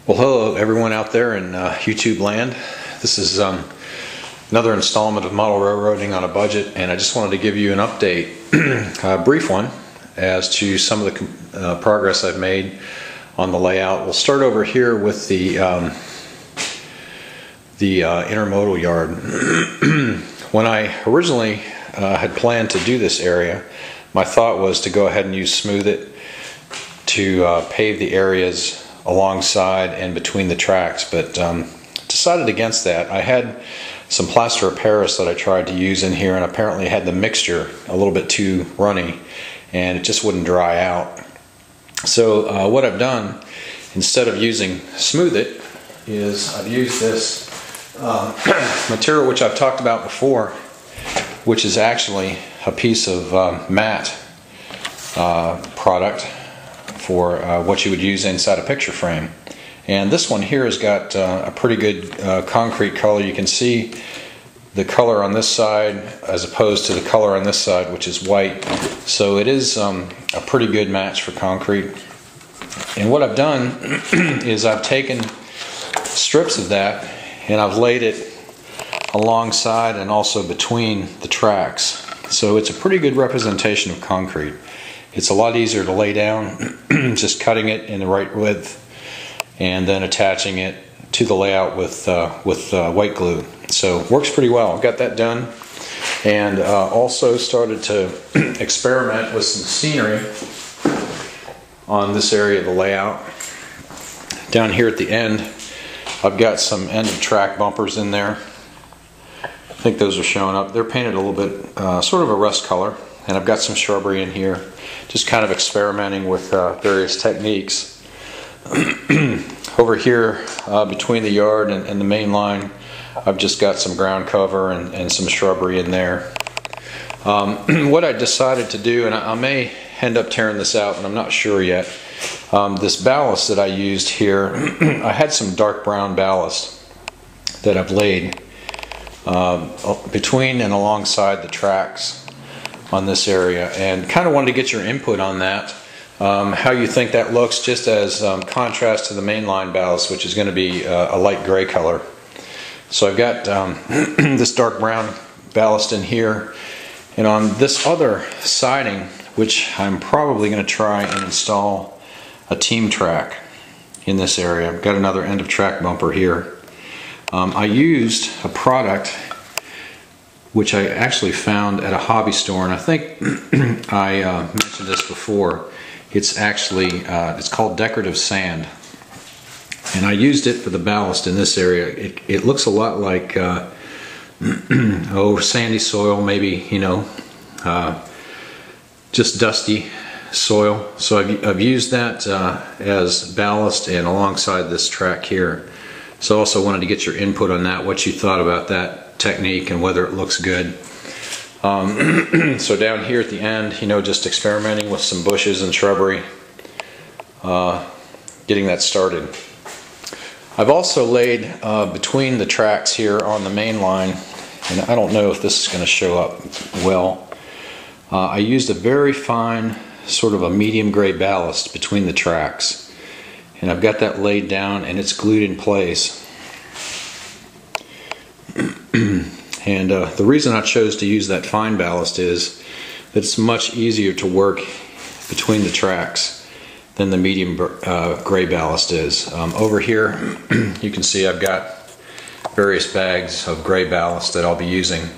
Well, hello everyone out there in YouTube land. This is another installment of Model Railroading on a Budget, and I just wanted to give you an update, a brief one, as to some of the progress I've made on the layout. We'll start over here with the Intermodal Yard. When I originally had planned to do this area, my thought was to go ahead and use Smooth It to pave the areas alongside and between the tracks, but decided against that. I had some plaster of Paris that I tried to use in here, and apparently had the mixture a little bit too runny and it just wouldn't dry out. So what I've done, instead of using Smooth It, is I've used this material which I've talked about before, which is actually a piece of matte product for what you would use inside a picture frame. And this one here has got a pretty good concrete color. You can see the color on this side as opposed to the color on this side, which is white. So it is a pretty good match for concrete. And what I've done is I've taken strips of that and I've laid it alongside and also between the tracks. So it's a pretty good representation of concrete. It's a lot easier to lay down, just cutting it in the right width and then attaching it to the layout with white glue. So works pretty well. Got that done, and also started to experiment with some scenery on this area of the layout. Down here at the end, I've got some end of track bumpers in there. I think those are showing up. They're painted a little bit sort of a rust color, and I've got some shrubbery in here, just kind of experimenting with various techniques. Over here between the yard and the main line, I've just got some ground cover and some shrubbery in there. What I decided to do, and I may end up tearing this out, but I'm not sure yet, this ballast that I used here, I had some dark brown ballast that I've laid between and alongside the tracks on this area, and kind of wanted to get your input on that, how you think that looks, just as contrast to the mainline ballast, which is going to be a light gray color. So I've got this dark brown ballast in here, and on this other siding, which I'm probably going to try and install a team track in this area. I've got another end of track bumper here. I used a product which I actually found at a hobby store, and I think I mentioned this before. It's actually it's called decorative sand, and I used it for the ballast in this area. It looks a lot like oh, sandy soil, maybe, you know, just dusty soil. So I've used that as ballast and alongside this track here. So I also wanted to get your input on that, what you thought about that technique and whether it looks good. So down here at the end, you know, just experimenting with some bushes and shrubbery, getting that started. I've also laid between the tracks here on the main line, and I don't know if this is going to show up well, I used a very fine sort of a medium gray ballast between the tracks, and I've got that laid down and it's glued in place. And the reason I chose to use that fine ballast is that it's much easier to work between the tracks than the medium gray ballast is. Over here you can see I've got various bags of gray ballast that I'll be using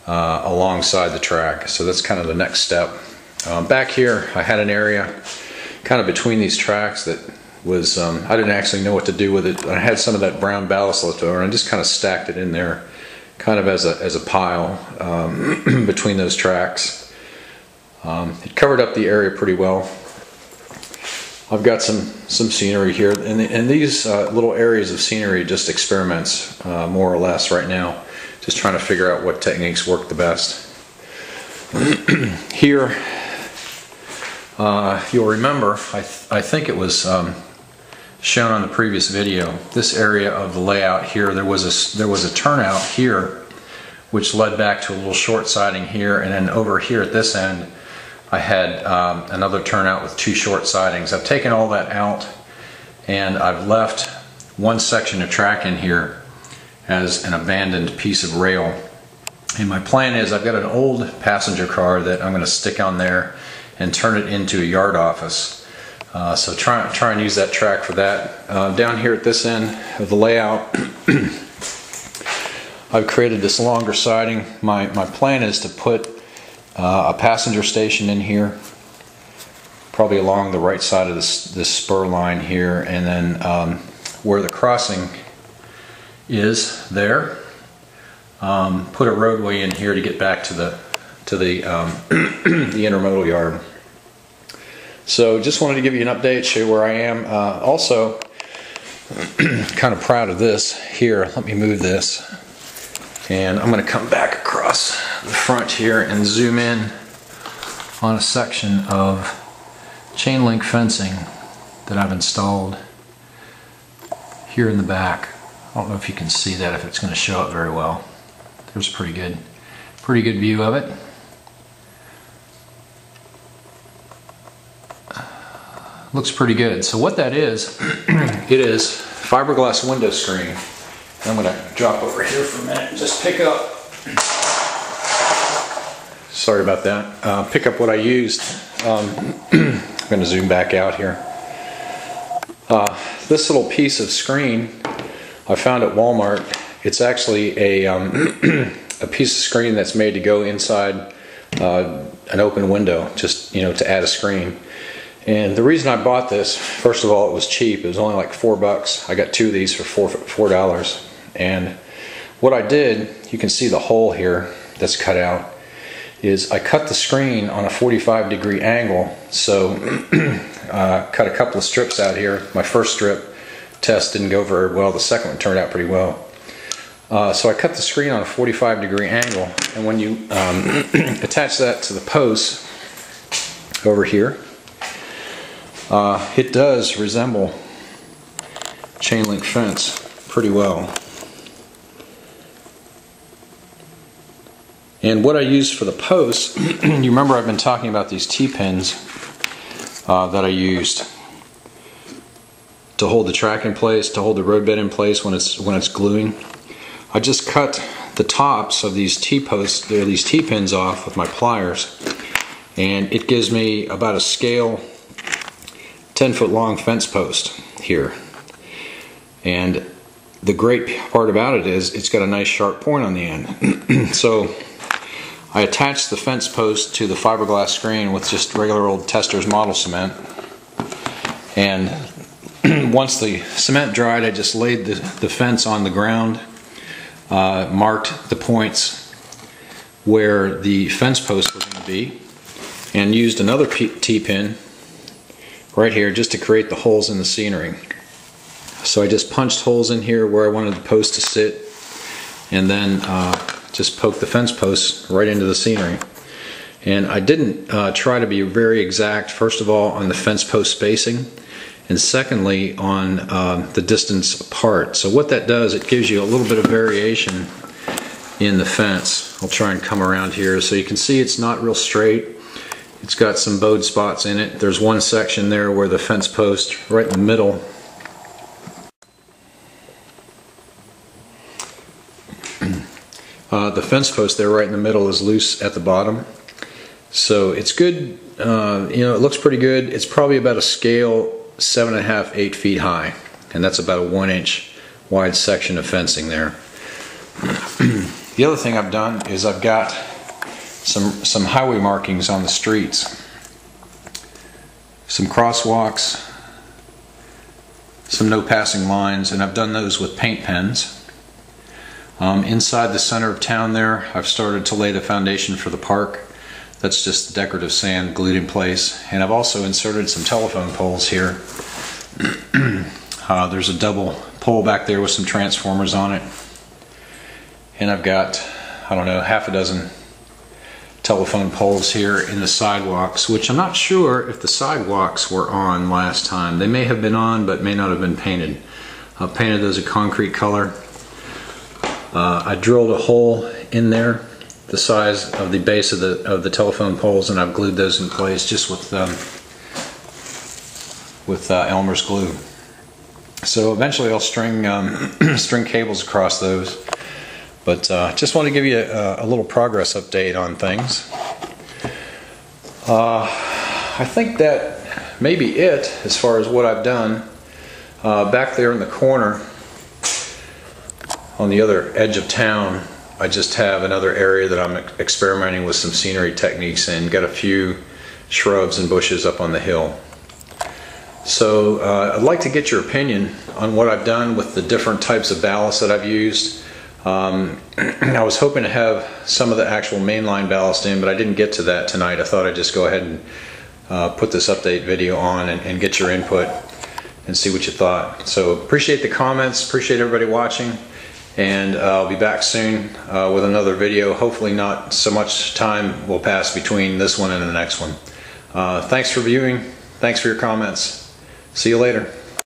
alongside the track. So that's kind of the next step. Back here I had an area kind of between these tracks that was, I didn't actually know what to do with it. I had some of that brown ballast left over and I just kind of stacked it in there, kind of as a pile between those tracks. It covered up the area pretty well. I've got some scenery here, and these little areas of scenery are just experiments, more or less, right now. Just trying to figure out what techniques work the best. Here, you'll remember, I think it was shown on the previous video, this area of the layout here, there was a turnout here which led back to a little short siding here, and then over here at this end I had another turnout with two short sidings. I've taken all that out and I've left one section of track in here as an abandoned piece of rail. And my plan is I've got an old passenger car that I'm going to stick on there and turn it into a yard office. So try and use that track for that. Down here at this end of the layout, I've created this longer siding. My plan is to put a passenger station in here, probably along the right side of this spur line here, and then where the crossing is there, put a roadway in here to get back to the the intermodal yard. So just wanted to give you an update, show you where I am. Also, kind of proud of this here. Let me move this, and I'm going to come back across the front here and zoom in on a section of chain link fencing that I've installed here in the back. I don't know if you can see that, if it's going to show up very well. There's a pretty good view of it. Looks pretty good. So what that is, it is fiberglass window screen. I'm going to drop over here for a minute and just pick up, sorry about that, pick up what I used. I'm going to zoom back out here. This little piece of screen I found at Walmart. It's actually a piece of screen that's made to go inside an open window, just to add a screen. And the reason I bought this, first of all, it was cheap. It was only like $4. I got 2 of these for $4. And what I did, you can see the hole here that's cut out, is I cut the screen on a 45-degree angle. So cut a couple of strips out here. My first strip test didn't go very well. The second one turned out pretty well. So I cut the screen on a 45-degree angle, and when you attach that to the post over here, it does resemble chain link fence pretty well. And what I used for the posts, you remember I've been talking about these T-pins that I used to hold the track in place, to hold the roadbed in place when it's gluing. I just cut the tops of these T-posts, these T-pins off with my pliers, and it gives me about a scale 10-foot long fence post here. And the great part about it is it's got a nice sharp point on the end. So I attached the fence post to the fiberglass screen with just regular old Tester's model cement, and once the cement dried, I just laid the fence on the ground, marked the points where the fence post was going to be, and used another T-pin right here just to create the holes in the scenery. So I just punched holes in here where I wanted the post to sit, and then just poked the fence posts right into the scenery. And I didn't try to be very exact, first of all, on the fence post spacing, and secondly on the distance apart. So what that does, it gives you a little bit of variation in the fence. I'll try and come around here so you can see it's not real straight. It's got some bowed spots in it. There's one section there where the fence post, right in the middle, the fence post there right in the middle is loose at the bottom. So it's good, it looks pretty good. It's probably about a scale 7.5, 8 feet high, and that's about a 1-inch wide section of fencing there. The other thing I've done is I've got some highway markings on the streets, some crosswalks, some no passing lines, and I've done those with paint pens. Inside the center of town there, I've started to lay the foundation for the park. That's just decorative sand glued in place. And I've also inserted some telephone poles here. There's a double pole back there with some transformers on it. And I've got, I don't know, half a dozen telephone poles here in the sidewalks, which I'm not sure if the sidewalks were on last time. They may have been on, but may not have been painted. I've painted those a concrete color. I drilled a hole in there the size of the base of the telephone poles, and I've glued those in place just with Elmer's glue. So eventually I'll string string cables across those. But just want to give you a little progress update on things. I think that may be it as far as what I've done. Back there in the corner on the other edge of town, I just have another area that I'm experimenting with some scenery techniques and got a few shrubs and bushes up on the hill. So I'd like to get your opinion on what I've done with the different types of ballast that I've used. I was hoping to have some of the actual mainline ballast in, but I didn't get to that tonight. I thought I'd just go ahead and put this update video on and get your input and see what you thought. So appreciate the comments, appreciate everybody watching, and I'll be back soon with another video. Hopefully not so much time will pass between this one and the next one. Thanks for viewing, thanks for your comments. See you later.